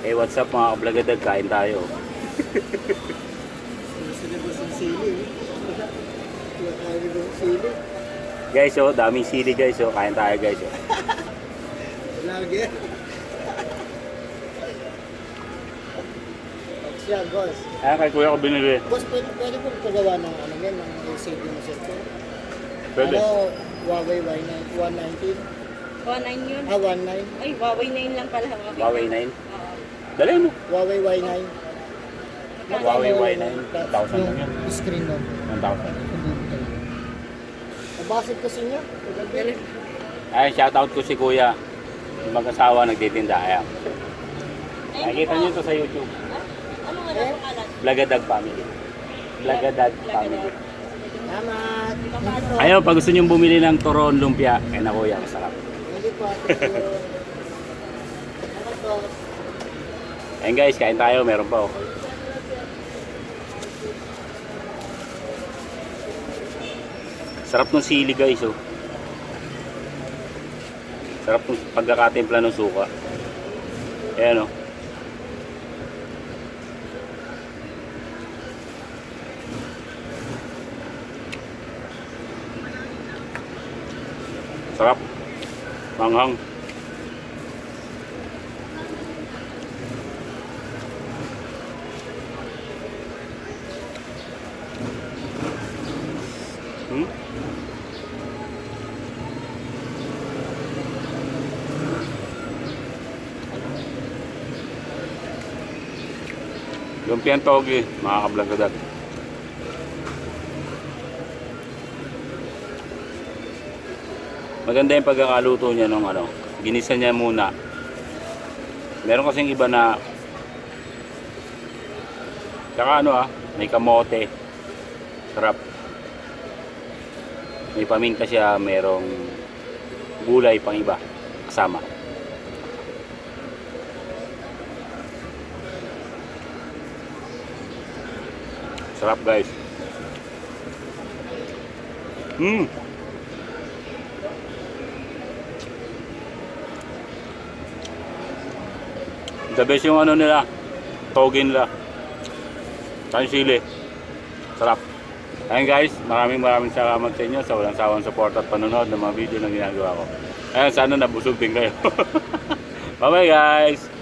Eh, what's up mga kablagadag? Kain tayo. Sinabas ng sili. Kumakain ng sili. Guys, oh, daming sili guys. Oh. Kain tayo guys. Oh. Lagi. Siya, boss. Ayan, kay kuya ko binili. Boss, pwede po pagawa ng ano yan, ng LCD mo cellphone? Pwede. Ano, Huawei Y119? 19 yun. 19? Ay, Huawei 9 lang pala. Huawei 9. Oo. Dali mo. Huawei Y9? Huawei Y9, 1,000 lang yan. Screen no? 1,000. Nabasig kasi niya. Dali. Ay, shoutout ko si kuya. Yung mag-asawa nagtitinda. Ayan. Nakikita nyo ito sa YouTube. Ano nga na pangalan? Blagadag Family. Blagadag Family. Salamat. Ayaw, pag gusto nyo bumili ng turon lumpia, kaya na kuya, masarap. Hindi po. Salamat po. Ayun guys, kain tayo. Meron pa oh. Sarap ng sili guys oh. Sarap ng pagkakatimpla ng suka. Ayan oh. Sarap. Manghang. Hmm? Lumpiang togi, mga kablagadag. Maganda yung pagkakaluto niya nung ano, ginisa niya muna. Meron kasing iba na tsaka ano may kamote. Sarap. May paminta siya, merong gulay pang iba kasama. Sarap guys. The best yung ano nila, togi nila. Kain sili. Sarap. Ayun guys, maraming salamat sa inyo sa walang sawang support at panonood ng mga video na ginagawa ko. Ayun, sana nabusog din kayo. Bye bye guys!